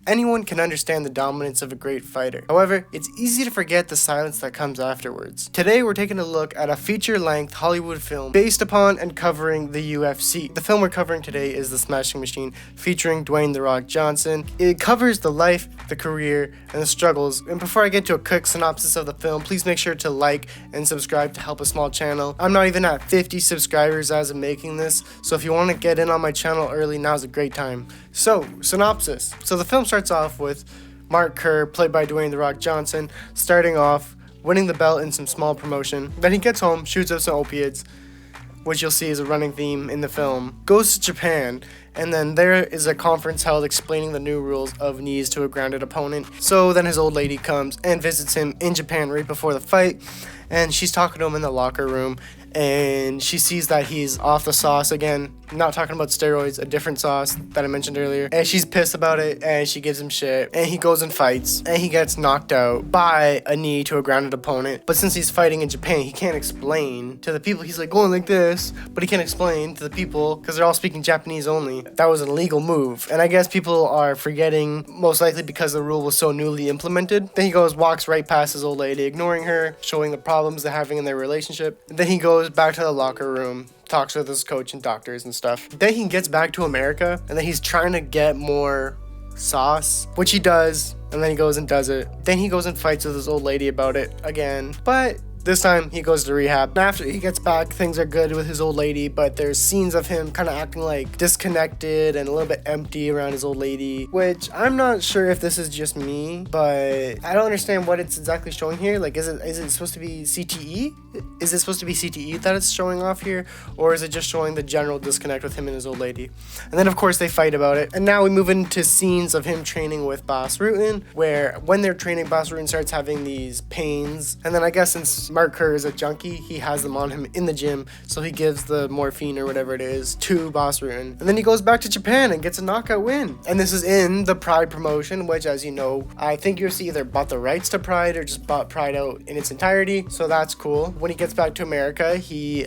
anyone can understand the dominance of a great fighter. However, it's easy to forget the silence that comes afterwards. Today, we're taking a look at a feature-length Hollywood film based upon and covering the UFC. The film we're covering today is The Smashing Machine, featuring Dwayne "The Rock" Johnson. It covers the life, the career, and the struggles. And before I get to a quick synopsis of the film, please make sure to like and subscribe to help a small channel. I'm not even at 50 subscribers as of making this, so if you want to get in on my channel early, now's a great time. So, synopsis. So the film starts off with Mark Kerr, played by Dwayne "The Rock" Johnson, starting off winning the belt in some small promotion. Then he gets home, shoots up some opiates, which you'll see is a running theme in the film, goes to Japan, and then there is a conference held explaining the new rules of knees to a grounded opponent. So then his old lady comes and visits him in Japan right before the fight, and she's talking to him in the locker room, and she sees that he's off the sauce again. Not talking about steroids, a different sauce that I mentioned earlier. And she's pissed about it, and she gives him shit. And he goes and fights, and he gets knocked out by a knee to a grounded opponent. But since he's fighting in Japan, he can't explain to the people. He's like going like this, but he can't explain to the people because they're all speaking Japanese only. That was an illegal move. And I guess people are forgetting, most likely because the rule was so newly implemented. Then he walks right past his old lady, ignoring her, showing the problems they're having in their relationship. And then he goes back to the locker room, talks with his coach and doctors and stuff. Then he gets back to America, and then he's trying to get more sauce, which he does, and then he goes and does it. Then he goes and fights with his old lady about it again, but this time he goes to rehab. And after he gets back, things are good with his old lady, but there's scenes of him kind of acting like disconnected and a little bit empty around his old lady, which I'm not sure if this is just me, but I don't understand what it's exactly showing here. Like, is it supposed to be CTE? Is it supposed to be CTE that it's showing off here? Or is it just showing the general disconnect with him and his old lady? And then, of course, they fight about it. And now we move into scenes of him training with Bas Rutten, where when they're training, Bas Rutten starts having these pains. And then I guess since Mark Kerr is a junkie, he has them on him in the gym, so he gives the morphine or whatever it is to Bas Rutten. And then he goes back to Japan and gets a knockout win. And this is in the Pride promotion, which, as you know, I think UFC either bought the rights to Pride or just bought Pride out in its entirety, so that's cool. When he gets back to America, he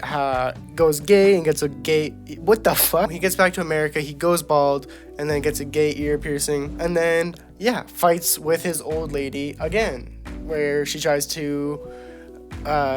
goes gay and gets a gay... What the fuck? When he gets back to America, he goes bald and then gets a gay ear piercing, and then, yeah, fights with his old lady again, where she tries to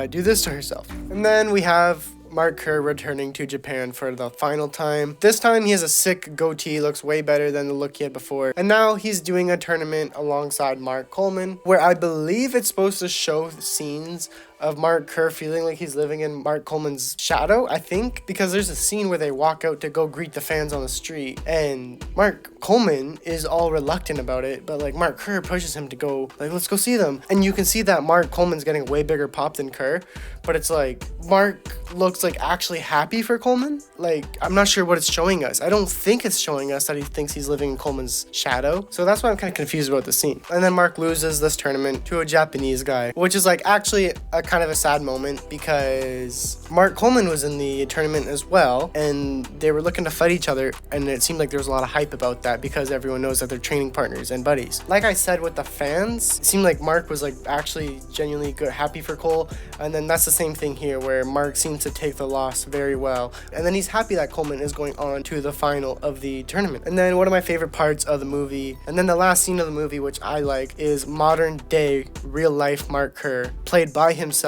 do this to herself. And then we have Mark Kerr returning to Japan for the final time. This time he has a sick goatee, looks way better than the look he had before. And now he's doing a tournament alongside Mark Coleman, where I believe it's supposed to show scenes of Mark Kerr feeling like he's living in Mark Coleman's shadow, I think, because there's a scene where they walk out to go greet the fans on the street, and Mark Coleman is all reluctant about it, but like Mark Kerr pushes him to go, like, let's go see them. And you can see that Mark Coleman's getting a way bigger pop than Kerr, but it's like Mark looks like actually happy for Coleman. Like, I'm not sure what it's showing us. I don't think it's showing us that he thinks he's living in Coleman's shadow, so that's why I'm kind of confused about the scene. And then Mark loses this tournament to a Japanese guy, which is like actually a kind of a sad moment, because Mark Coleman was in the tournament as well, and they were looking to fight each other, and it seemed like there was a lot of hype about that because everyone knows that they're training partners and buddies. Like I said, with the fans, it seemed like Mark was like actually genuinely good, happy for Cole, and then that's the same thing here where Mark seems to take the loss very well, and then he's happy that Coleman is going on to the final of the tournament. And then one of my favorite parts of the movie, and then the last scene of the movie, which I like, is modern day real life Mark Kerr, played by himself,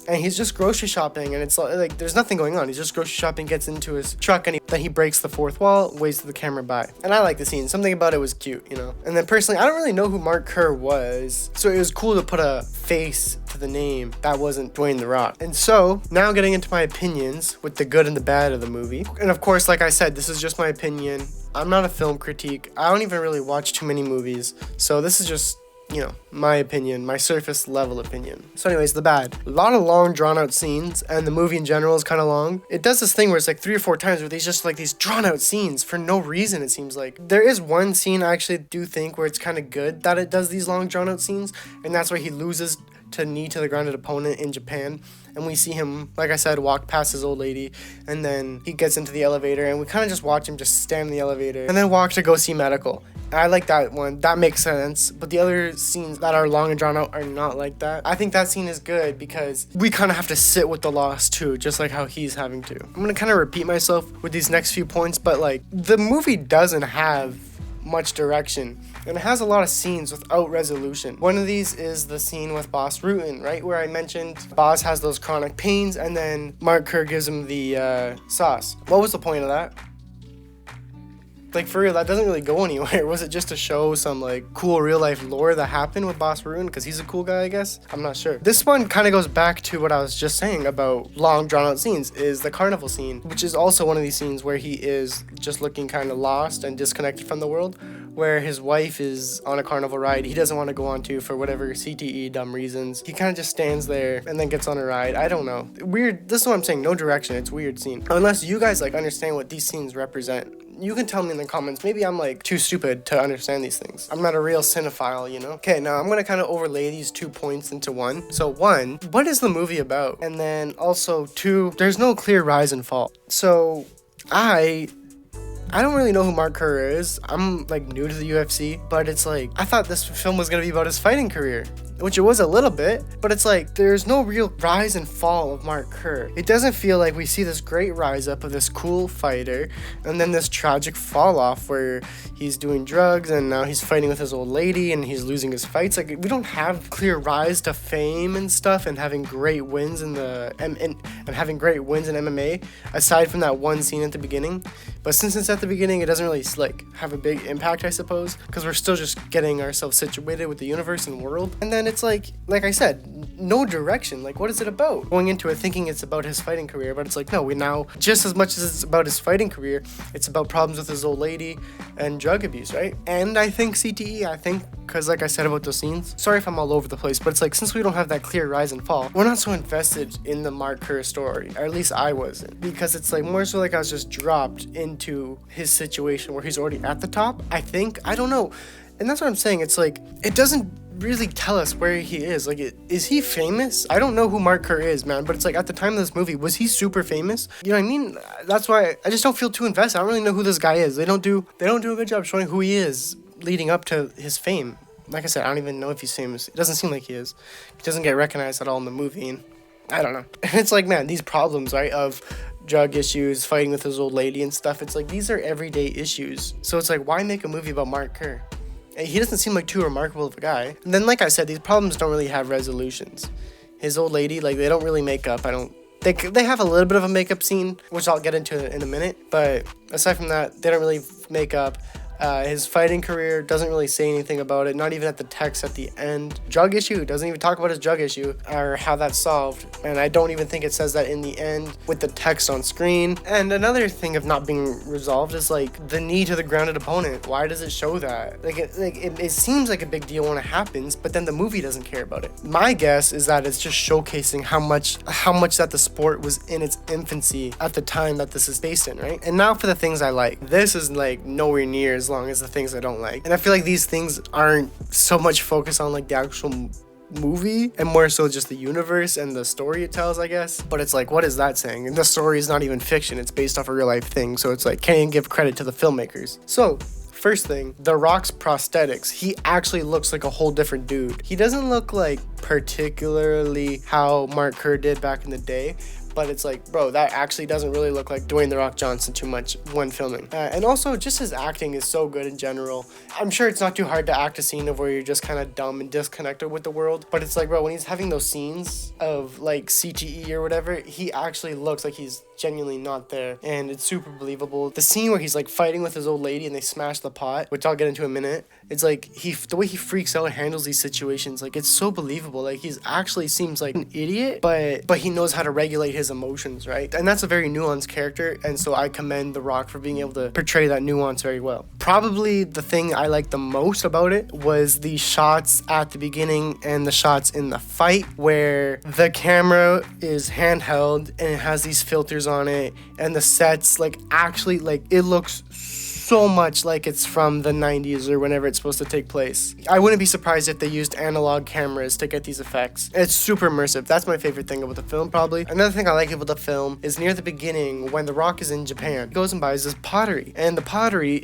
and he's just grocery shopping, and it's like there's nothing going on. He's just grocery shopping, gets into his truck, and then he breaks the fourth wall, waves to the camera by. And I like the scene. Something about it was cute, you know. And then personally, I don't really know who Mark Kerr was, so it was cool to put a face to the name that wasn't Dwayne "The Rock." And so now getting into my opinions with the good and the bad of the movie. And of course, like I said, this is just my opinion. I'm not a film critique. I don't even really watch too many movies, so this is just, you know, my opinion, my surface level opinion. So anyways, the bad. A lot of long drawn out scenes, and the movie in general is kind of long. It does this thing where it's like 3 or 4 times where these just like these drawn out scenes for no reason, it seems like. There is one scene I actually do think where it's kind of good that it does these long drawn out scenes, and that's where he loses to knee to the grounded opponent in Japan, and we see him, like I said, walk past his old lady, and then he gets into the elevator, and we kind of just watch him just stand in the elevator and then walk to go see medical. I like that one. That makes sense. But the other scenes that are long and drawn out are not like that. I think that scene is good because we kind of have to sit with the loss too, just like how he's having to. I'm going to kind of repeat myself with these next few points, but like the movie doesn't have much direction. And it has a lot of scenes without resolution. One of these is the scene with Boss Rutan, right? Where I mentioned Boss has those chronic pains and then Mark Kerr gives him the sauce. What was the point of that? Like, for real, that doesn't really go anywhere. Was it just to show some, like, cool real-life lore that happened with Boss Rutan? Because he's a cool guy, I guess? I'm not sure. This one kind of goes back to what I was just saying about long, drawn-out scenes, is the carnival scene, which is also one of these scenes where he is just looking kind of lost and disconnected from the world, where his wife is on a carnival ride he doesn't want to go on to for whatever CTE dumb reasons. He kind of just stands there and then gets on a ride. I don't know. Weird. This is what I'm saying. No direction. It's a weird scene. Unless you guys, like, understand what these scenes represent. You can tell me in the comments. Maybe I'm, like, too stupid to understand these things. I'm not a real cinephile, you know? Okay, now I'm going to kind of overlay these 2 points into one. So 1, what is the movie about? And then also 2, there's no clear rise and fall. So I don't really know who Mark Kerr is. I'm, like, new to the UFC, but it's like, I thought this film was going to be about his fighting career, which it was a little bit, but it's like, there's no real rise and fall of Mark Kerr. It doesn't feel like we see this great rise up of this cool fighter, and then this tragic fall off where he's doing drugs, and now he's fighting with his old lady, and he's losing his fights. Like, we don't have clear rise to fame and stuff, and having great wins in and having great wins in MMA, aside from that one scene at the beginning. But since it's at the beginning, it doesn't really, like, have a big impact, I suppose, because we're still just getting ourselves situated with the universe and world. And then it's like I said, no direction. Like, what is it about? Going into it thinking it's about his fighting career, but it's like, no, we now, just as much as it's about his fighting career, it's about problems with his old lady and drug abuse, right? And I think CTE, because like I said about those scenes, sorry if I'm all over the place, but it's like, since we don't have that clear rise and fall, we're not so invested in the Mark Kerr story, or at least I wasn't, because it's like more so like I was just dropped into his situation where he's already at the top, I don't know. And that's what I'm saying. It's like, it doesn't really tell us where he is. Like, is he famous? I don't know who Mark Kerr is, man, but it's like, at the time of this movie, was he super famous? You know what I mean? That's why I just don't feel too invested. I don't really know who this guy is. They don't do a good job showing who he is leading up to his fame. Like I said, I don't even know if he's famous. It doesn't seem like he is. He doesn't get recognized at all in the movie, and I don't know. And it's like, man, these problems, right, of drug issues, fighting with his old lady and stuff, it's like, these are everyday issues. So it's like, why make a movie about Mark Kerr? He doesn't seem like too remarkable of a guy. And then, like I said, these problems don't really have resolutions. His old lady, like, they don't really make up. They have a little bit of a makeup scene, which I'll get into in a minute. But aside from that, they don't really make up. His fighting career doesn't really say anything about it, not even at the text at the end. Drug issue, doesn't even talk about his drug issue or how that's solved, and I don't even think it says that in the end with the text on screen. And another thing of not being resolved is like the knee to the grounded opponent. Why does it show that? It seems like a big deal when it happens, but then the movie doesn't care about it. My guess is that it's just showcasing how much that the sport was in its infancy at the time that this is based in, right? And now for the things I like. This is like nowhere near as long as the things I don't like. And I feel like these things aren't so much focused on like the actual movie and more so just the universe and the story it tells, I guess. But it's like, what is that saying? And the story is not even fiction. It's based off a real life thing. So it's like, can't even give credit to the filmmakers. So first thing, The Rock's prosthetics. He actually looks like a whole different dude. He doesn't look like particularly how Mark Kerr did back in the day, but it's like, bro, that actually doesn't really look like Dwayne The Rock Johnson too much when filming. And also, just his acting is so good in general. I'm sure it's not too hard to act a scene of where you're just kind of dumb and disconnected with the world, but it's like, bro, when he's having those scenes of like CTE or whatever, he actually looks like he's genuinely not there, and it's super believable. The scene where he's like fighting with his old lady and they smash the pot, which I'll get into in a minute, it's like the way he freaks out and handles these situations, like it's so believable. Like he's actually seems like an idiot, but he knows how to regulate his emotions, right? And that's a very nuanced character, and so I commend The Rock for being able to portray that nuance very well. Probably the thing I liked the most about it was the shots at the beginning and the shots in the fight where the camera is handheld and it has these filters on it, and the sets like actually like it looks so much like it's from the 90s or whenever it's supposed to take place. I wouldn't be surprised if they used analog cameras to get these effects. It's super immersive. That's my favorite thing about the film, probably. Another thing I like about the film is near the beginning when The Rock is in Japan. He goes and buys this pottery, and the pottery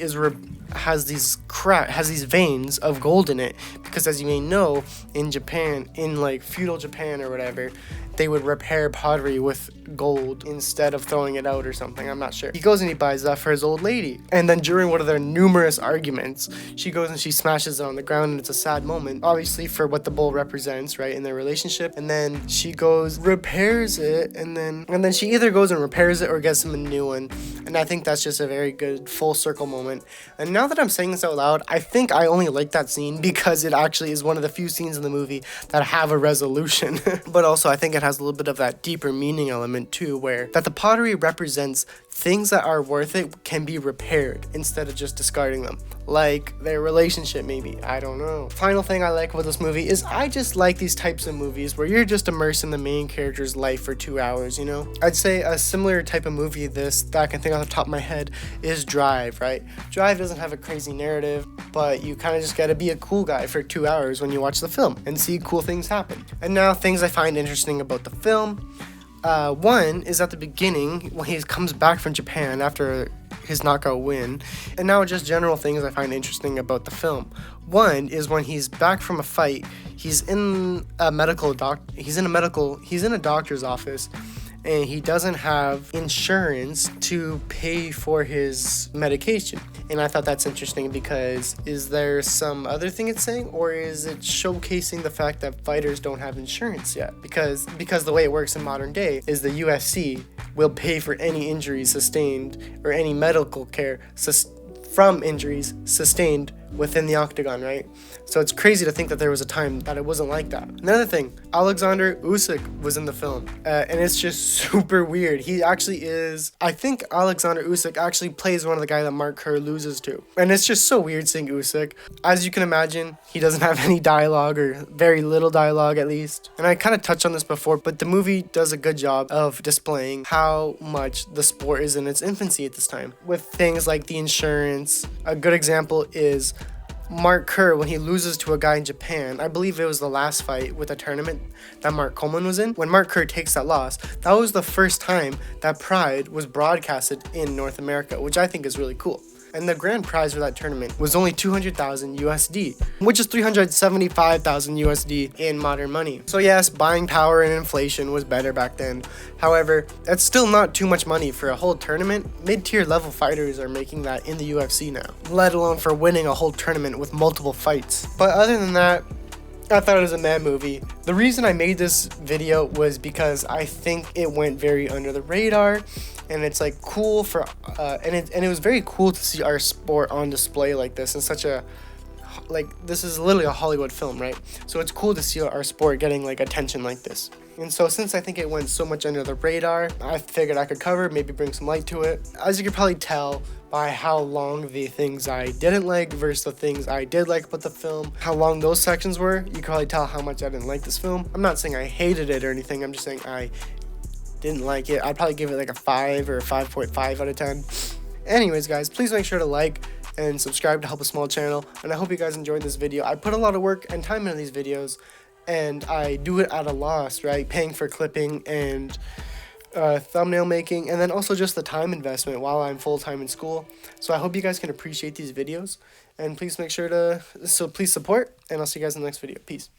has these veins of gold in it, because as you may know, in Japan, in like feudal Japan or whatever, they would repair pottery with gold instead of throwing it out or something. I'm not sure. He goes and he buys that for his old lady. And then during one of their numerous arguments, she goes and she smashes it on the ground, and it's a sad moment, obviously, for what the bowl represents, right, in their relationship. And then she goes, repairs it, and then she either goes and repairs it or gets him a new one. And I think that's just a very good full circle moment. And now that I'm saying this out loud, I think I only like that scene because it actually is one of the few scenes in the movie that have a resolution. But also, I think it has a little bit of that deeper meaning element too, where that the pottery represents things that are worth it can be repaired instead of just discarding them, like their relationship maybe. I don't know. Final thing I like about this movie is I just like these types of movies where you're just immersed in the main character's life for 2 hours, you know? I'd say a similar type of movie that I can think off the top of my head is Drive, right? Drive doesn't have a crazy narrative, but you kind of just gotta be a cool guy for 2 hours when you watch the film and see cool things happen. And now, things I find interesting about the film. One is at the beginning when he comes back from Japan after his knockout win, and now just general things I find interesting about the film. One is when he's back from a fight, he's in a doctor's office, and he doesn't have insurance to pay for his medication. And I thought that's interesting because is there some other thing it's saying, or is it showcasing the fact that fighters don't have insurance yet? Because the way it works in modern day is the UFC will pay for any injuries sustained or any medical care from injuries sustained within the octagon, right? So it's crazy to think that there was a time that it wasn't like that. Another thing, Alexander Usyk was in the film, and it's just super weird. He actually is, I think Alexander Usyk actually plays one of the guys that Mark Kerr loses to. And it's just so weird seeing Usyk. As you can imagine, he doesn't have any dialogue, or very little dialogue at least. And I kind of touched on this before, but the movie does a good job of displaying how much the sport is in its infancy at this time. With things like the insurance, a good example is Mark Kerr, when he loses to a guy in Japan. I believe it was the last fight with a tournament that Mark Coleman was in. When Mark Kerr takes that loss, that was the first time that Pride was broadcasted in North America, which I think is really cool. And the grand prize for that tournament was only 200,000 USD, which is 375,000 USD in modern money. So yes, buying power and inflation was better back then. However, that's still not too much money for a whole tournament. Mid-tier level fighters are making that in the UFC now, let alone for winning a whole tournament with multiple fights. But other than that, I thought it was a mad movie. The reason I made this video was because I think it went very under the radar, and it's like cool for and it was very cool to see our sport on display like this in such a, like, this is literally a Hollywood film, right? So it's cool to see our sport getting like attention like this. And so since I think it went so much under the radar, I figured I could cover, maybe bring some light to it. As you can probably tell by how long the things I didn't like versus the things I did like about the film, how long those sections were, you can probably tell how much I didn't like this film. I'm not saying I hated it or anything, I'm just saying I didn't like it. I'd probably give it like a 5 or a 5.5 out of 10. Anyways, guys, please make sure to like and subscribe to help a small channel, and I hope you guys enjoyed this video. I put a lot of work and time into these videos, and I do it at a loss, right? Paying for clipping and thumbnail making, and then also just the time investment while I'm full-time in school. So I hope you guys can appreciate these videos, and please make sure to, please support, and I'll see you guys in the next video. Peace.